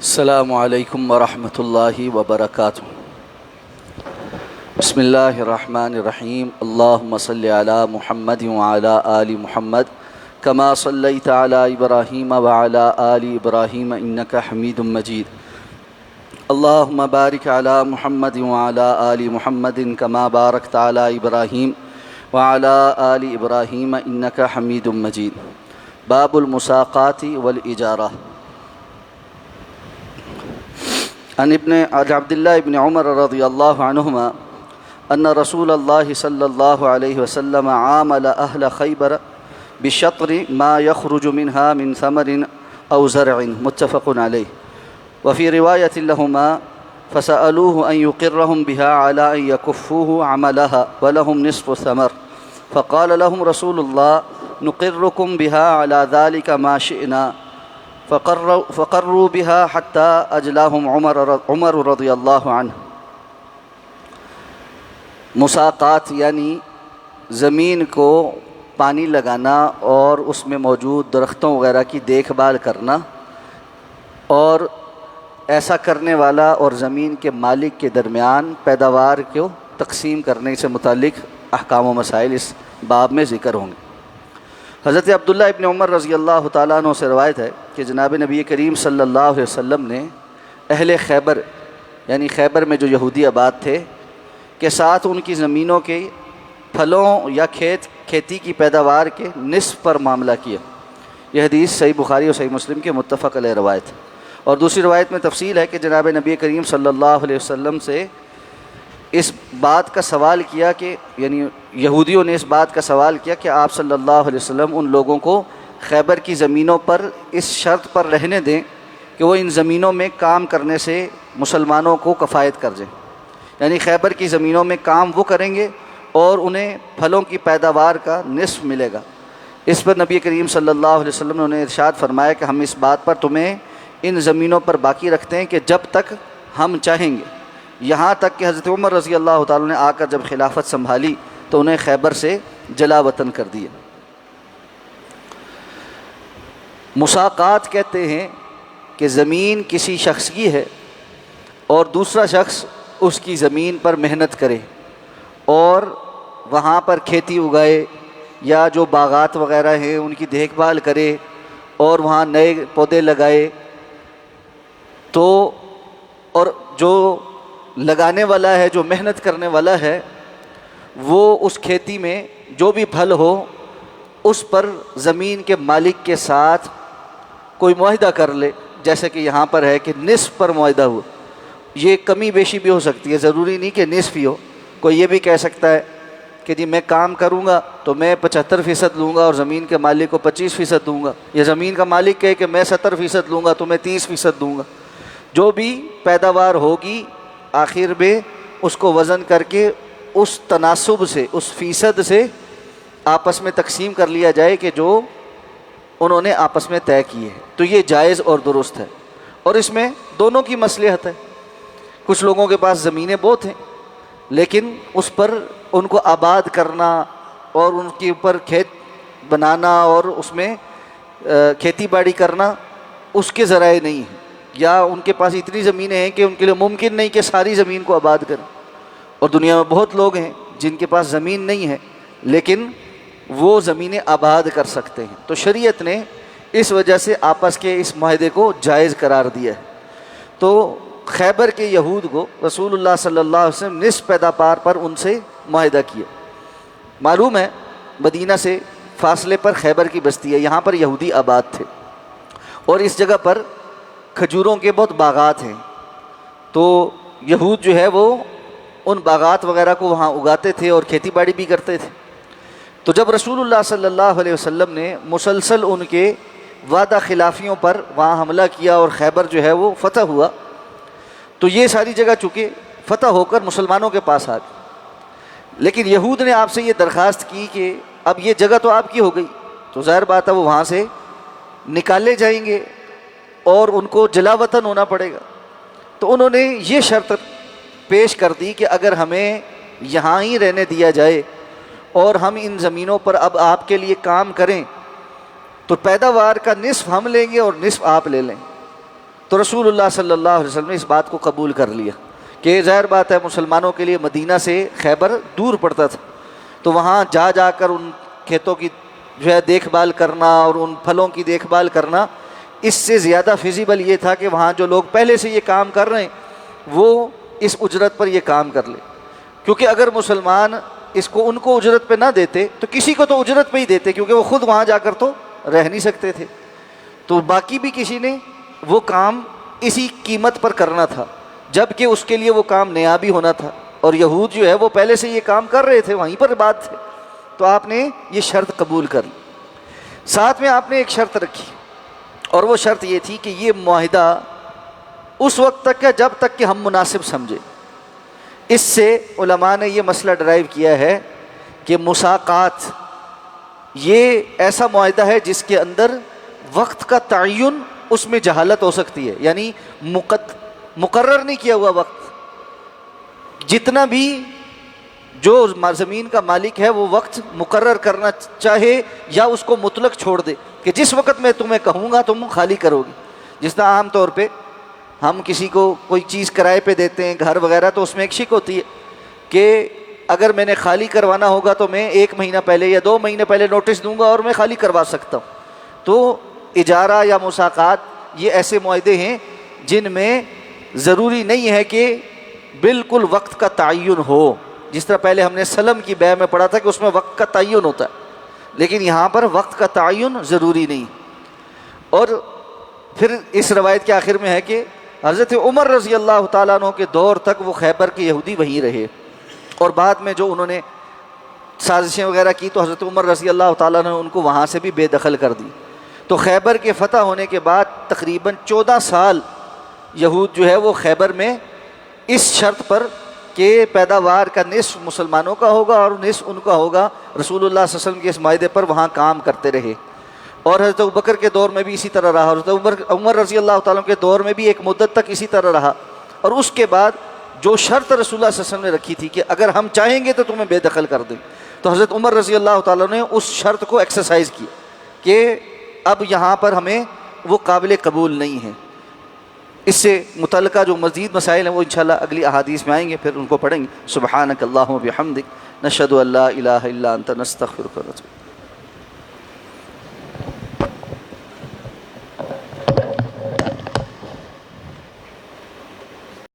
السلام علیکم ورحمۃ اللہ وبرکاتہ۔ بسم اللہ الرحمن الرحیم۔ اللہم صلی علی محمد وعلی آل محمد کما صلیت علی ابراہیم وعلی آل ابراہیم انک حمید مجید۔ اللہم بارک علی محمد وعلی آل محمد کما بارکت علی ابراہیم وعلی آل ابراہیم انک حمید مجید۔ باب المساقات والاجارہ۔ عن عبداللہ ابن عمر رضی اللہ عنہما ان رسول اللہ صلی اللہ علیہ وسلم عامل اہل خیبر بشطر ما یخرج منها من ثمر او زرع متفق علیہ۔ وفی روایت لہما فسألوه ان يقرهم بها على ان يكفوه عملها ولهم نصف الثمر فقال لهم رسول الله نقركم بها على ذلك ما شئنا فقروا بها حتى اجلاهم عمر رضی اللہ عنہ۔ مساقات یعنی زمین کو پانی لگانا اور اس میں موجود درختوں وغیرہ کی دیکھ بھال کرنا، اور ایسا کرنے والا اور زمین کے مالک کے درمیان پیداوار کو تقسیم کرنے سے متعلق احکام و مسائل اس باب میں ذکر ہوں گے۔ حضرت عبداللہ ابن عمر رضی اللہ تعالیٰ عنہ سے روایت ہے کہ جناب نبی کریم صلی اللہ علیہ وسلم نے اہل خیبر یعنی خیبر میں جو یہودی آباد تھے کے ساتھ ان کی زمینوں کے پھلوں یا کھیتی کی پیداوار کے نصف پر معاملہ کیا۔ یہ حدیث صحیح بخاری اور صحیح مسلم کے متفق علیہ روایت ہے۔ اور دوسری روایت میں تفصیل ہے کہ جناب نبی کریم صلی اللہ علیہ وسلم سے اس بات کا سوال کیا کہ یعنی یہودیوں نے اس بات کا سوال کیا کہ آپ صلی اللہ علیہ وسلم ان لوگوں کو خیبر کی زمینوں پر اس شرط پر رہنے دیں کہ وہ ان زمینوں میں کام کرنے سے مسلمانوں کو کفایت کر دیں، یعنی خیبر کی زمینوں میں کام وہ کریں گے اور انہیں پھلوں کی پیداوار کا نصف ملے گا۔ اس پر نبی کریم صلی اللہ علیہ وسلم نے انہیں ارشاد فرمایا کہ ہم اس بات پر تمہیں ان زمینوں پر باقی رکھتے ہیں کہ جب تک ہم چاہیں گے، یہاں تک کہ حضرت عمر رضی اللہ تعالیٰ نے آ کر جب خلافت سنبھالی تو انہیں خیبر سے جلا وطن کر دیا۔ مساقات کہتے ہیں کہ زمین کسی شخص کی ہے اور دوسرا شخص اس کی زمین پر محنت کرے اور وہاں پر کھیتی اگائے یا جو باغات وغیرہ ہیں ان کی دیکھ بھال کرے اور وہاں نئے پودے لگائے، تو اور جو لگانے والا ہے، جو محنت کرنے والا ہے، وہ اس کھیتی میں جو بھی پھل ہو اس پر زمین کے مالک کے ساتھ کوئی معاہدہ کر لے، جیسے کہ یہاں پر ہے کہ نصف پر معاہدہ ہوا۔ یہ کمی بیشی بھی ہو سکتی ہے، ضروری نہیں کہ نصف ہی ہو۔ کوئی یہ بھی کہہ سکتا ہے کہ جی میں کام کروں گا تو میں 75% لوں گا اور زمین کے مالک کو 25% دوں گا، یا زمین کا مالک کہے کہ میں 70% لوں گا تو میں 30% دوں گا۔ جو بھی پیداوار ہوگی آخر میں اس کو وزن کر کے اس تناسب سے، اس فیصد سے آپس میں تقسیم کر لیا جائے کہ جو انہوں نے آپس میں طے کیے ہیں، تو یہ جائز اور درست ہے۔ اور اس میں دونوں کی مصلحت ہے۔ کچھ لوگوں کے پاس زمینیں بہت ہیں لیکن اس پر ان کو آباد کرنا اور ان کے اوپر کھیت بنانا اور اس میں کھیتی باڑی کرنا اس کے ذرائع نہیں ہیں، یا ان کے پاس اتنی زمینیں ہیں کہ ان کے لیے ممکن نہیں کہ ساری زمین کو آباد کریں۔ اور دنیا میں بہت لوگ ہیں جن کے پاس زمین نہیں ہے لیکن وہ زمینیں آباد کر سکتے ہیں، تو شریعت نے اس وجہ سے آپس کے اس معاہدے کو جائز قرار دیا ہے۔ تو خیبر کے یہود کو رسول اللہ صلی اللہ علیہ وسلم نصف پیداوار پر ان سے معاہدہ کیا۔ معلوم ہے مدینہ سے فاصلے پر خیبر کی بستی ہے، یہاں پر یہودی آباد تھے اور اس جگہ پر کھجوروں کے بہت باغات ہیں، تو یہود جو ہے وہ ان باغات وغیرہ کو وہاں اگاتے تھے اور کھیتی باڑی بھی کرتے تھے۔ تو جب رسول اللہ صلی اللہ علیہ وسلم نے مسلسل ان کے وعدہ خلافیوں پر وہاں حملہ کیا اور خیبر جو ہے وہ فتح ہوا، تو یہ ساری جگہ چونکہ فتح ہو کر مسلمانوں کے پاس آ گئی، لیکن یہود نے آپ سے یہ درخواست کی کہ اب یہ جگہ تو آپ کی ہو گئی، تو ظاہر بات ہے وہ وہاں سے نکالے جائیں گے اور ان کو جلا وطن ہونا پڑے گا۔ تو انہوں نے یہ شرط پیش کر دی کہ اگر ہمیں یہاں ہی رہنے دیا جائے اور ہم ان زمینوں پر اب آپ کے لیے کام کریں تو پیداوار کا نصف ہم لیں گے اور نصف آپ لے لیں۔ تو رسول اللہ صلی اللہ علیہ وسلم نے اس بات کو قبول کر لیا کہ ظاہر بات ہے مسلمانوں کے لیے مدینہ سے خیبر دور پڑتا تھا، تو وہاں جا جا کر ان کھیتوں کی جو ہے دیکھ بھال کرنا اور ان پھلوں کی دیکھ بھال کرنا، اس سے زیادہ فیزیبل یہ تھا کہ وہاں جو لوگ پہلے سے یہ کام کر رہے ہیں وہ اس اجرت پر یہ کام کر لیں، کیونکہ اگر مسلمان ان کو اجرت پہ نہ دیتے تو کسی کو تو اجرت پہ ہی دیتے، کیونکہ وہ خود وہاں جا کر تو رہ نہیں سکتے تھے، تو باقی بھی کسی نے وہ کام اسی قیمت پر کرنا تھا، جب کہ اس کے لیے وہ کام نیا بھی ہونا تھا، اور یہود جو ہے وہ پہلے سے یہ کام کر رہے تھے، وہیں پر بات تھے، تو آپ نے یہ شرط قبول کر لی۔ ساتھ میں آپ نے ایک شرط رکھی، اور وہ شرط یہ تھی کہ یہ معاہدہ اس وقت تک ہے جب تک کہ ہم مناسب سمجھیں۔ اس سے علماء نے یہ مسئلہ ڈرائیو کیا ہے کہ مساقات یہ ایسا معاہدہ ہے جس کے اندر وقت کا تعین اس میں جہالت ہو سکتی ہے، یعنی مقرر نہیں کیا ہوا وقت، جتنا بھی جو زمین کا مالک ہے وہ وقت مقرر کرنا چاہے یا اس کو مطلق چھوڑ دے کہ جس وقت میں تمہیں کہوں گا تم خالی کرو گی۔ جس طرح عام طور پہ ہم کسی کو کوئی چیز کرائے پہ دیتے ہیں، گھر وغیرہ، تو اس میں ایک شک ہوتی ہے کہ اگر میں نے خالی کروانا ہوگا تو میں 1 مہینہ پہلے یا 2 مہینے پہلے نوٹس دوں گا اور میں خالی کروا سکتا ہوں۔ تو اجارہ یا مساقات یہ ایسے معاہدے ہیں جن میں ضروری نہیں ہے کہ بالکل وقت کا تعین ہو، جس طرح پہلے ہم نے سلم کی بیع میں پڑھا تھا کہ اس میں وقت کا تعین ہوتا ہے، لیکن یہاں پر وقت کا تعین ضروری نہیں۔ اور پھر اس روایت کے آخر میں ہے کہ حضرت عمر رضی اللہ تعالیٰ عنہ کے دور تک وہ خیبر کے یہودی وہیں رہے، اور بعد میں جو انہوں نے سازشیں وغیرہ کی تو حضرت عمر رضی اللہ تعالیٰ عنہ نے ان کو وہاں سے بھی بے دخل کر دی۔ تو خیبر کے فتح ہونے کے بعد تقریباً 14 سال یہود جو ہے وہ خیبر میں اس شرط پر کہ پیداوار کا نصف مسلمانوں کا ہوگا اور نصف ان کا ہوگا، رسول اللہ صلی اللہ علیہ وسلم کے اس معاہدے پر وہاں کام کرتے رہے۔ اور حضرت ابوبکر کے دور میں بھی اسی طرح رہا، حضرت عمر رضی اللہ تعالیٰ کے دور میں بھی ایک مدت تک اسی طرح رہا، اور اس کے بعد جو شرط رسول اللہ صلی اللہ علیہ وسلم نے رکھی تھی کہ اگر ہم چاہیں گے تو تمہیں بے دخل کر دیں، تو حضرت عمر رضی اللہ تعالیٰ نے اس شرط کو ایکسرسائز کی کہ اب یہاں پر ہمیں وہ قابل قبول نہیں ہے۔ اس سے متعلقہ جو مزید مسائل ہیں وہ انشاءاللہ اگلی احادیث میں آئیں گے، پھر ان کو پڑھیں گے۔ سبحانک اللہم و بحمدک، نشہد ان لا الہ الا انت، نستغفرک و نتوب۔